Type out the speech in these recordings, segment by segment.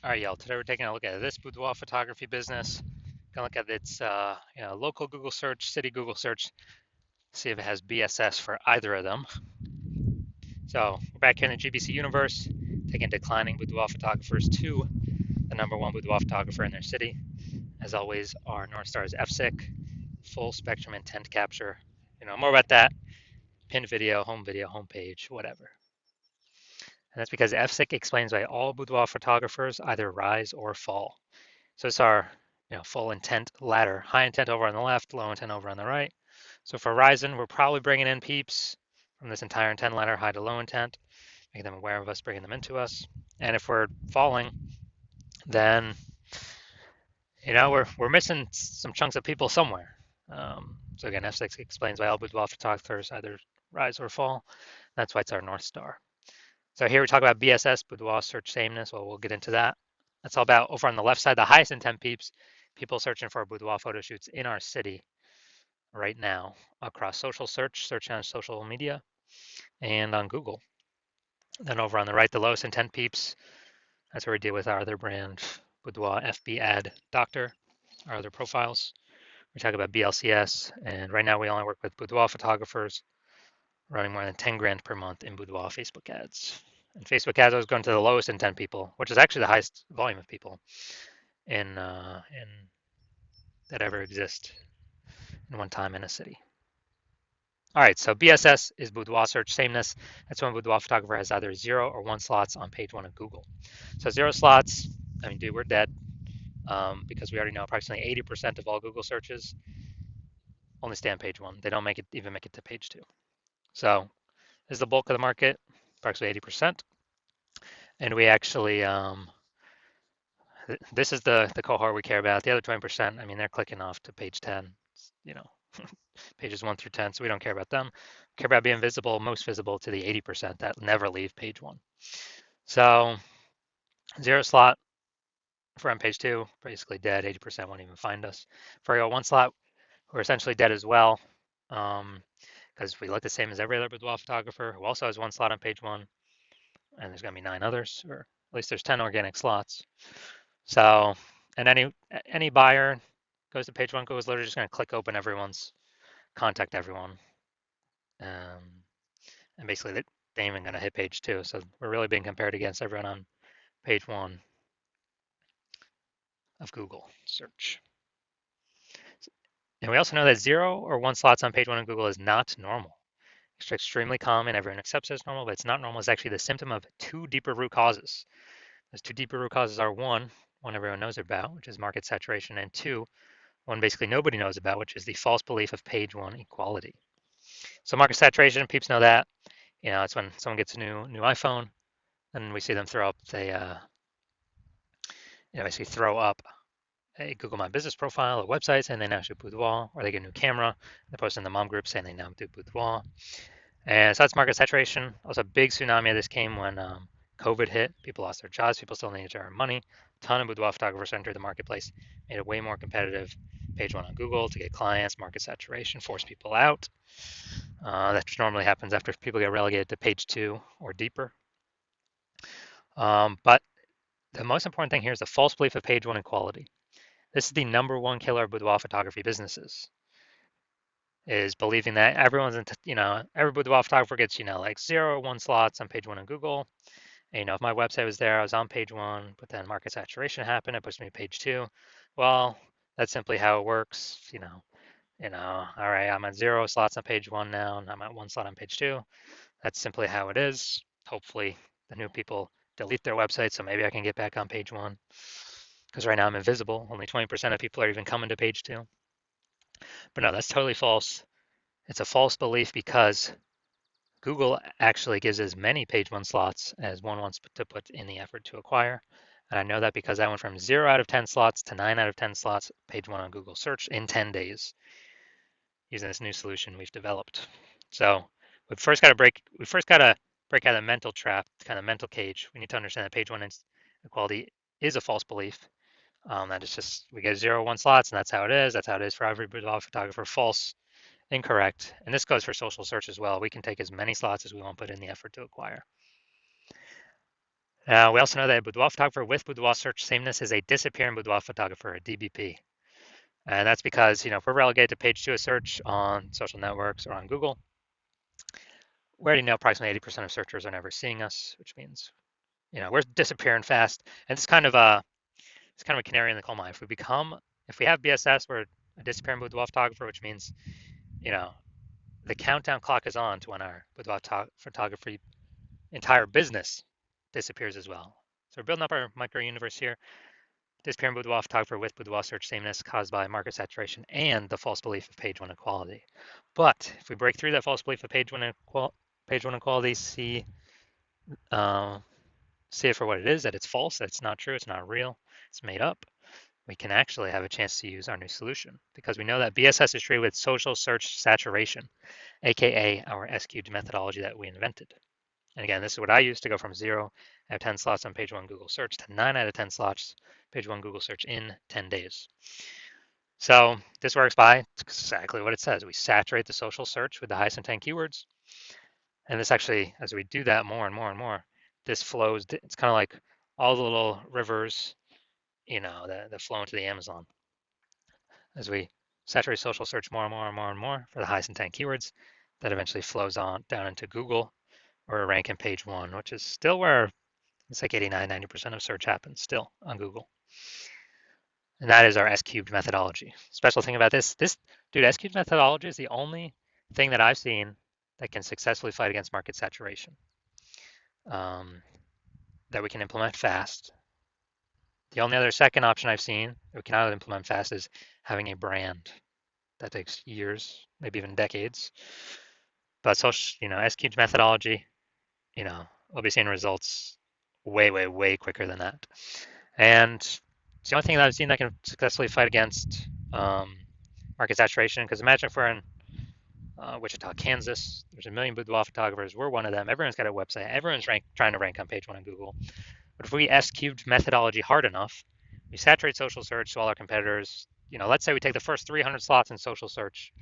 All right, y'all. Today we're taking a look at this boudoir photography business. Gonna look at its local Google search, city Google search, see if it has BSS for either of them. So we're back here in the GBC universe, taking declining boudoir photographers to the number one boudoir photographer in their city. As always, our North Star is FSIC, full spectrum intent capture. More about that. Pinned video, home page, whatever. And that's because FSIC explains why all boudoir photographers either rise or fall. So it's our full intent ladder. High intent over on the left, low intent over on the right. So for Ryzen, we're probably bringing in peeps from this entire intent ladder, high to low intent, making them aware of us, bringing them into us. And if we're falling, then we're missing some chunks of people somewhere. So again, F6 explains why all boudoir photographers either rise or fall. That's why it's our North Star. So here we talk about BSS, boudoir search sameness. Well, we'll get into that. That's all about over on the left side, the highest intent peeps, people searching for boudoir photo shoots in our city right now across social search on social media, and on Google. Then over on the right, the lowest intent peeps, that's where we deal with our other brand, Boudoir FB Ad Doctor, our other profiles. We talk about BLCS, and right now we only work with boudoir photographers running more than 10 grand per month in boudoir Facebook ads. And Facebook ads, I was going to the lowest intent people, which is actually the highest volume of people in that ever exist in one time in a city. All right, so BSS is boudoir search sameness. That's when a boudoir photographer has either 0 or 1 slots on page 1 of Google. So 0 slots, I mean, dude, we're dead, because we already know approximately 80% of all Google searches only stay on page 1. They don't even make it to page 2. So this is the bulk of the market, approximately 80%. And we actually, this is the cohort we care about. The other 20%, I mean, they're clicking off to page 10, pages 1 through 10, so we don't care about them. We care about being visible, most visible to the 80% that never leave page 1. So 0 slot, if we're on page 2, basically dead, 80% won't even find us. For our 1 slot, we're essentially dead as well, because we look the same as every other boudoir photographer who also has 1 slot on page 1, and there's going to be 9 others, or at least there's 10 organic slots. So, and any buyer goes to page 1, Google's literally just going to click open everyone's, contact everyone, and basically they ain't even going to hit page 2. So we're really being compared against everyone on page 1 of Google search. And we also know that 0 or 1 slots on page 1 of Google is not normal. It's extremely common. Everyone accepts it as normal, but it's not normal. It's actually the symptom of 2 deeper root causes. Those 2 deeper root causes are one everyone knows about, which is market saturation, and 2, one basically nobody knows about, which is the false belief of page 1 equality. So market saturation, peeps know that. It's when someone gets a new iPhone, and we see them throw up basically throw up a Google My Business profile, a website saying they now shoot boudoir, or they get a new camera, they post in the mom group saying they now do boudoir. And so that's market saturation. Also, a big tsunami of this came when COVID hit. People lost their jobs. People still needed to earn money. A ton of boudoir photographers entered the marketplace, made it way more competitive. Page 1 on Google to get clients, market saturation, force people out. That normally happens after people get relegated to page 2 or deeper. But the most important thing here is the false belief of page 1 equality. This is the number one killer of boudoir photography businesses, is believing that everyone's, every boudoir photographer gets, like 0 or 1 slots on page 1 on Google. And, if my website was there, I was on page 1, but then market saturation happened, it pushed me to page 2. Well, that's simply how it works, all right, I'm at 0 slots on page 1 now, and I'm at 1 slot on page 2. That's simply how it is. Hopefully the new people delete their website, so maybe I can get back on page 1. Because right now I'm invisible. Only 20% of people are even coming to page 2. But no, that's totally false. It's a false belief because Google actually gives as many page 1 slots as one wants to put in the effort to acquire. And I know that because I went from 0 out of 10 slots to 9 out of 10 slots page 1 on Google search in 10 days using this new solution we've developed. So we first got to break out of the mental trap, kind of mental cage. We need to understand that page 1 equality is a false belief. That is just, we get 0, 1 slots, and that's how it is. That's how it is for every boudoir photographer. False, incorrect. And this goes for social search as well. We can take as many slots as we want, put in the effort to acquire. We also know that a boudoir photographer with boudoir search sameness is a disappearing boudoir photographer, a DBP. And that's because, if we're relegated to page 2 of search on social networks or on Google, we already know approximately 80% of searchers are never seeing us, which means, we're disappearing fast. And it's kind of a canary in the coal mine. If we have BSS, we're a disappearing boudoir photographer, which means, you know, the countdown clock is on to when our boudoir photography entire business disappears as well. So we're building up our micro universe here. Disappearing boudoir photographer with boudoir search sameness caused by market saturation and the false belief of page one equality. But if we break through that false belief of page one equality, uh, see it for what it is, that it's false, that it's not true, it's not real, it's made up, we can actually have a chance to use our new solution because we know that BSS is treated with social search saturation, aka our S-cubed methodology that we invented. And again, this is what I use to go from 0 out of 10 slots on page 1 Google search to 9 out of 10 slots page 1 Google search in 10 days. So this works by exactly what it says. We saturate the social search with the highest intent keywords. And this actually, as we do that more and more and more, this flows. It's kind of like all the little rivers, that flow into the Amazon. As we saturate social search more and more and more and more for the highest intent keywords, that eventually flows on down into Google, where we rank in page 1, which is still where it's like 89, 90% of search happens still on Google. And that is our S-cubed methodology. Special thing about this, dude, S-cubed methodology is the only thing that I've seen that can successfully fight against market saturation, that we can implement fast. The only other second option I've seen that we cannot implement fast is having a brand. That takes years, maybe even decades. But S-cubed methodology, we'll be seeing results way, way, way quicker than that. And it's the only thing that I've seen that can successfully fight against market saturation. Because imagine if we're in Wichita, Kansas, there's a million boudoir photographers. We're one of them. Everyone's got a website. Everyone's trying to rank on page 1 on Google. But if we S-cubed methodology hard enough, we saturate social search to all our competitors. Let's say we take the first 300 slots in social search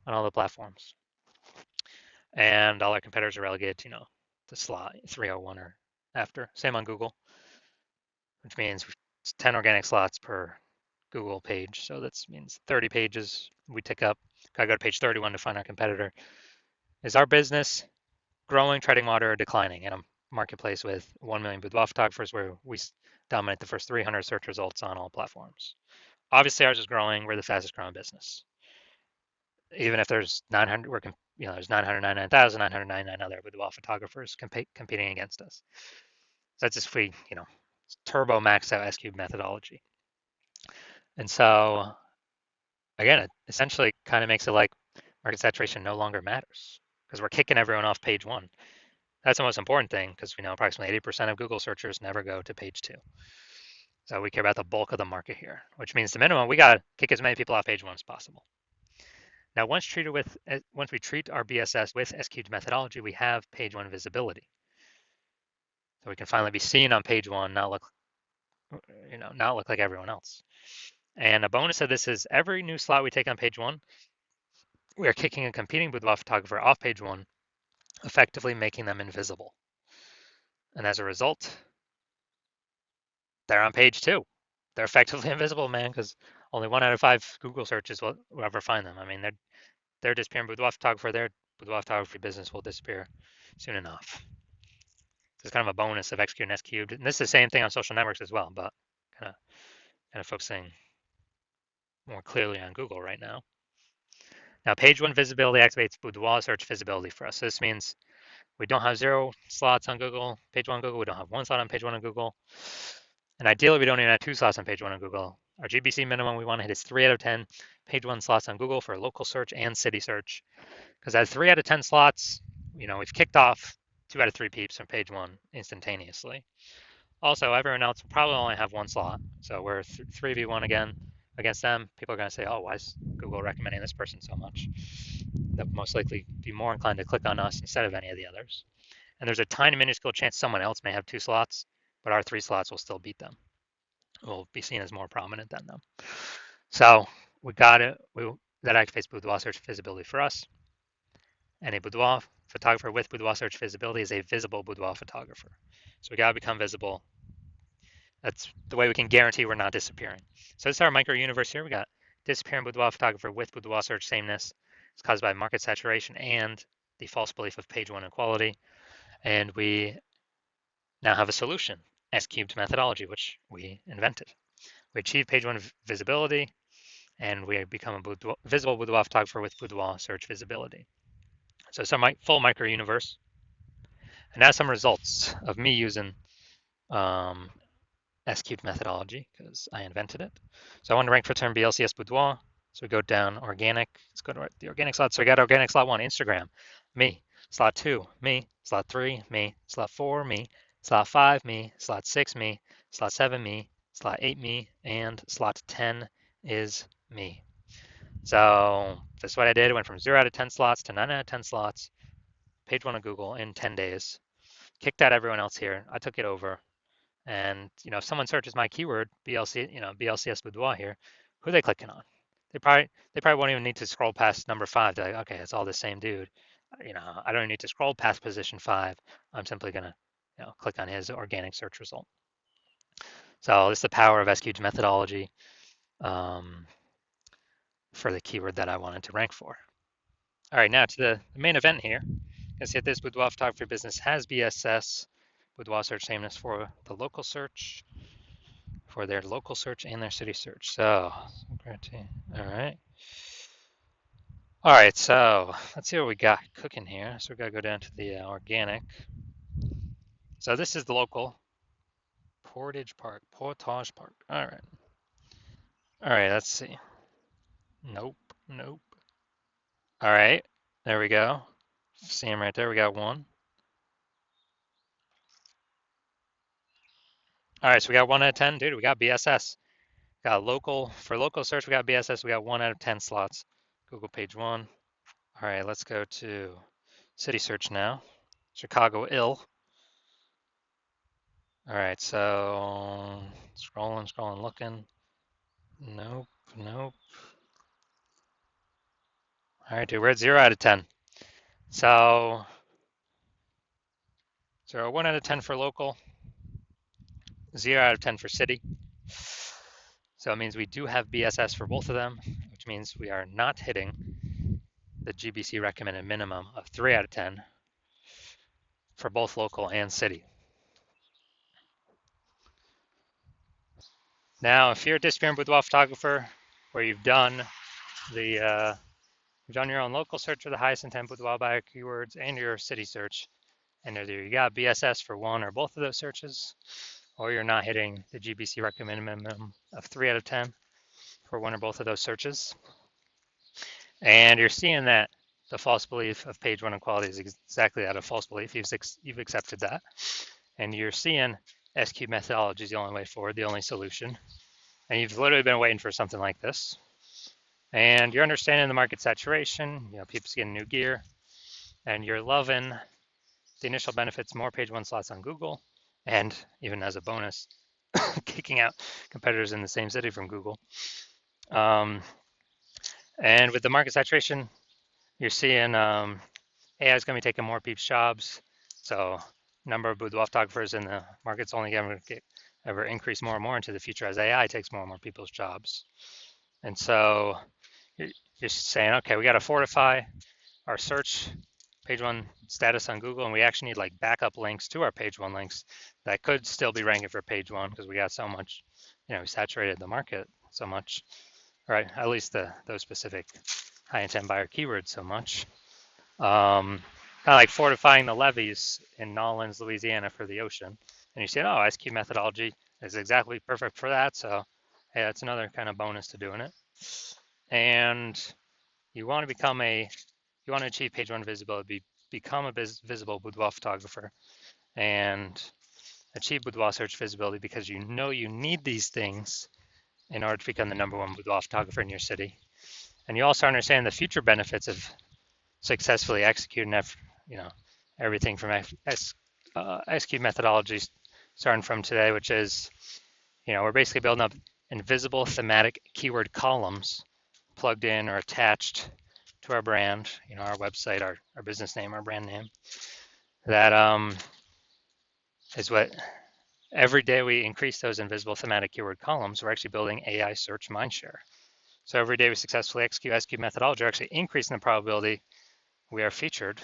on all the platforms, and all our competitors are relegated to, the slot 301 or after. Same on Google, which means 10 organic slots per Google page. So that means 30 pages we tick up. Gotta go to page 31 to find our competitor. Is our business growing, treading water, or declining in a marketplace with 1 million boudoir photographers where we dominate the first 300 search results on all platforms? Obviously, ours is growing. We're the fastest growing business. Even if there's 900, there's 999,999 other boudoir photographers competing against us. So that's just if we, turbo max out S-cube methodology. And so again, it essentially kind of makes it like market saturation no longer matters because we're kicking everyone off page 1. That's the most important thing because we know approximately 80% of Google searchers never go to page 2. So we care about the bulk of the market here, which means the minimum, we got to kick as many people off page 1 as possible. Now, once we treat our BSS with S-cubed methodology, we have page 1 visibility. So we can finally be seen on page 1, not look like everyone else. And a bonus of this is every new slot we take on page 1, we are kicking a competing boudoir photographer off page 1, effectively making them invisible. And as a result, they're on page 2. They're effectively invisible, man, because only 1 out of 5 Google searches will ever find them. I mean, they're disappearing boudoir photographer. Their boudoir photography business will disappear soon enough. So it's kind of a bonus of X cubed and S cubed. And this is the same thing on social networks as well, but kind of focusing more clearly on Google right now. Now, page 1 visibility activates boudoir search visibility for us. So this means we don't have 0 slots on Google, page 1 Google. We don't have 1 slot on page 1 on Google. And ideally, we don't even have 2 slots on page 1 on Google. Our GBC minimum we want to hit is 3 out of 10 page 1 slots on Google for local search and city search. Because at 3 out of 10 slots, we've kicked off 2 out of 3 peeps from page 1 instantaneously. Also, everyone else will probably only have 1 slot. So we're 3v1 again against them. People are going to say, oh, why is Google recommending this person so much? They'll most likely be more inclined to click on us instead of any of the others. And there's a tiny minuscule chance someone else may have 2 slots, but our 3 slots will still beat them. We'll be seen as more prominent than them. So we got it. That activates boudoir search visibility for us. And a boudoir photographer with boudoir search visibility is a visible boudoir photographer. So we got to become visible. That's the way we can guarantee we're not disappearing. So this is our micro universe here. We got disappearing boudoir photographer with boudoir search sameness. It's caused by market saturation and the false belief of page one equality. And we now have a solution, S-cubed methodology, which we invented. We achieve page one visibility, and we become a visible boudoir photographer with boudoir search visibility. So it's a full micro universe. And now some results of me using S-cubed methodology because I invented it. So I want to rank for term BLCS boudoir. So we go down organic. Let's go to the organic slot. So we got organic slot 1, Instagram, me. Slot 2, me. Slot 3, me. Slot 4, me. Slot 5, me. Slot 6, me. Slot 7, me. Slot 8, me. And slot 10 is me. So that's what I did. I went from 0 out of 10 slots to 9 out of 10 slots. Page 1 of Google in 10 days. Kicked out everyone else here. I took it over. And if someone searches my keyword BLCS boudoir here, who are they clicking on? They probably won't even need to scroll past number 5. They're like, okay, it's all the same dude. I don't need to scroll past position 5. I'm simply gonna click on his organic search result. So this is the power of S-cubed methodology for the keyword that I wanted to rank for. All right, now to the main event here. You can see that this boudoir photography business has BSS, boudoir search sameness for the local search, for their local search and their city search. So, all right. All right, so let's see what we got cooking here. So we gotta go down to the organic. So this is the local Portage Park. All right. All right, let's see. Nope. All right, there we go. See him right there. We got one. All right, so we got 1 out of 10. Dude, we got BSS. Got local. For local search, we got BSS. We got 1 out of 10 slots. Google page 1. All right, let's go to city search now. Chicago ill. All right, so scrolling, looking. Nope. All right, dude, we're at 0 out of 10. So 1 out of 10 for local, 0 out of 10 for city. So it means we do have BSS for both of them, which means we are not hitting the GBC recommended minimum of 3 out of 10 for both local and city. Now, if you're a disappearing boudoir photographer, where you've done your own local search for the highest intent boudoir buyer keywords and your city search, and either you got BSS for one or both of those searches, or you're not hitting the GBC recommended minimum of 3 out of 10 for one or both of those searches, and you're seeing that the false belief of page one equality is exactly that, a false belief. You've accepted that, and you're seeing S-cubed methodology is the only way forward, the only solution. And you've literally been waiting for something like this. And you're understanding the market saturation, people's getting new gear, and you're loving the initial benefits, more page 1 slots on Google, and even as a bonus, kicking out competitors in the same city from Google. And with the market saturation, you're seeing AI is going to be taking more people's jobs. So number of boudoir photographers in the market's only going to ever increase more and more into the future as AI takes more and more people's jobs. And so you're saying, okay, we got to fortify our search page 1 status on Google, and we actually need like backup links to our page 1 links that could still be ranking for page 1 because we got so much, we saturated the market so much, right? At least those specific high intent buyer keywords so much. Kind of like fortifying the levees in Nolens, Louisiana for the ocean. And you say, oh, S-cubed methodology is exactly perfect for that. So hey, that's another kind of bonus to doing it. And you want to achieve page 1 visibility, become a visible boudoir photographer and achieve boudoir search visibility because you need these things in order to become the #1 boudoir photographer in your city. And you also understand the future benefits of successfully executing everything from S-cubed methodologies starting from today, which is, we're basically building up invisible thematic keyword columns plugged in or attached to our brand, our website, our business name, our brand name. That is what every day we increase those invisible thematic keyword columns, we're actually building AI search mindshare. So every day we successfully execute SQ methodology, we're actually increasing the probability we are featured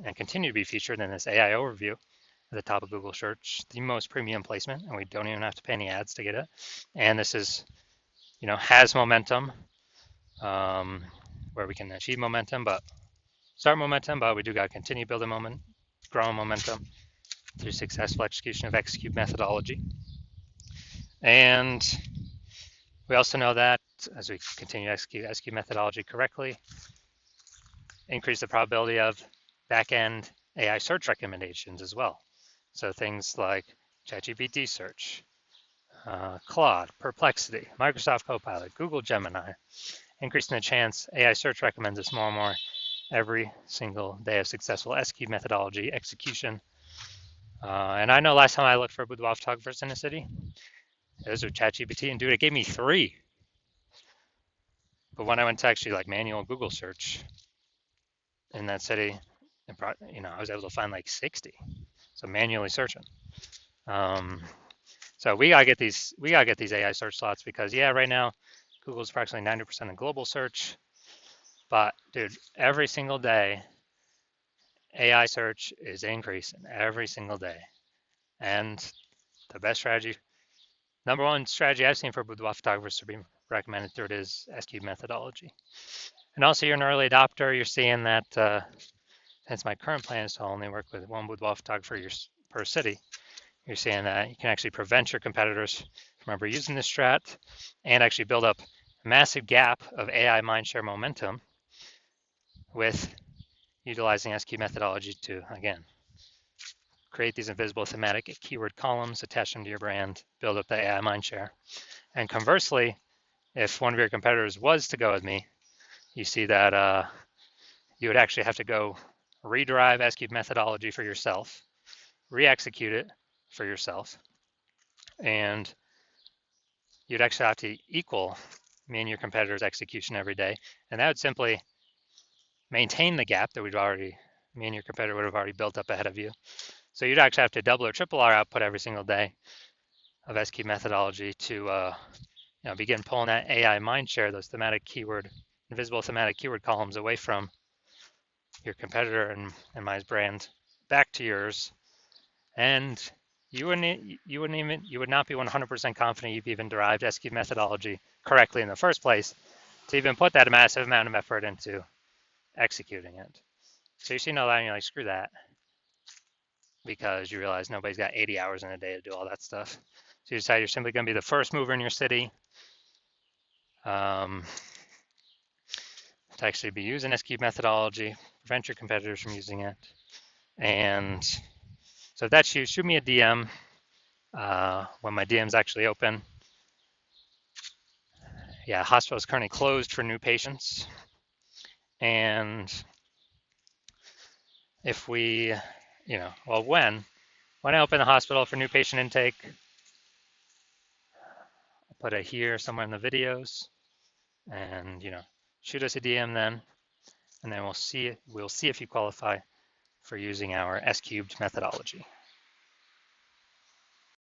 and continue to be featured in this AI overview at the top of Google search, the most premium placement, and we don't even have to pay any ads to get it. And this is, has momentum, where we can achieve momentum, but start momentum, but we do got to continue building momentum, growing momentum through successful execution of execute methodology. And we also know that as we continue to execute methodology correctly, increase the probability of back-end AI search recommendations as well. So things like ChatGPT search, Claude, Perplexity, Microsoft Copilot, Google Gemini, increasing the chance AI search recommends us more and more every single day of successful SQ methodology execution. And I know last time I looked for boudoir photographers in the city, it was with ChatGPT, and dude, it gave me 3. But when I went to actually like manual Google search in that city, I was able to find like 60. So manually searching. So we gotta get these AI search slots because right now Google's approximately 90% of global search. But dude, every single day AI search is increasing every single day. And the best strategy, number one strategy I've seen for boudoir photographers to be recommended through it is SQ methodology. And also you're an early adopter, you're seeing that since my current plan is to only work with one boudoir photographer per city, you're seeing that you can actually prevent your competitors from ever using this strat and actually build up a massive gap of AI mindshare momentum with utilizing SQ methodology to, again, create these invisible thematic keyword columns, attach them to your brand, build up the AI mindshare. And conversely, if one of your competitors was to go with me, you see that you would actually have to go rederive SQ methodology for yourself, re-execute it for yourself, and you'd actually have to equal me and your competitor's execution every day. And that would simply maintain the gap that me and your competitor would have already built up ahead of you. So you'd actually have to double or triple our output every single day of SQ methodology to begin pulling that AI mindshare, those invisible thematic keyword columns away from your competitor and my brand back to yours. And you would not be 100% confident you've even derived SQ methodology correctly in the first place to even put that massive amount of effort into executing it. So you see no that and you're like, screw that, because you realize nobody's got 80 hours in a day to do all that stuff. So you decide you're simply going to be the first mover in your city to actually be using SQ methodology, prevent your competitors from using it. And so if that's you, shoot me a DM when my DM's actually open. Yeah, hospital is currently closed for new patients. And if we, when I open the hospital for new patient intake, I'll put it here somewhere in the videos, and shoot us a DM then, and then we'll see if you qualify for using our S-cubed methodology.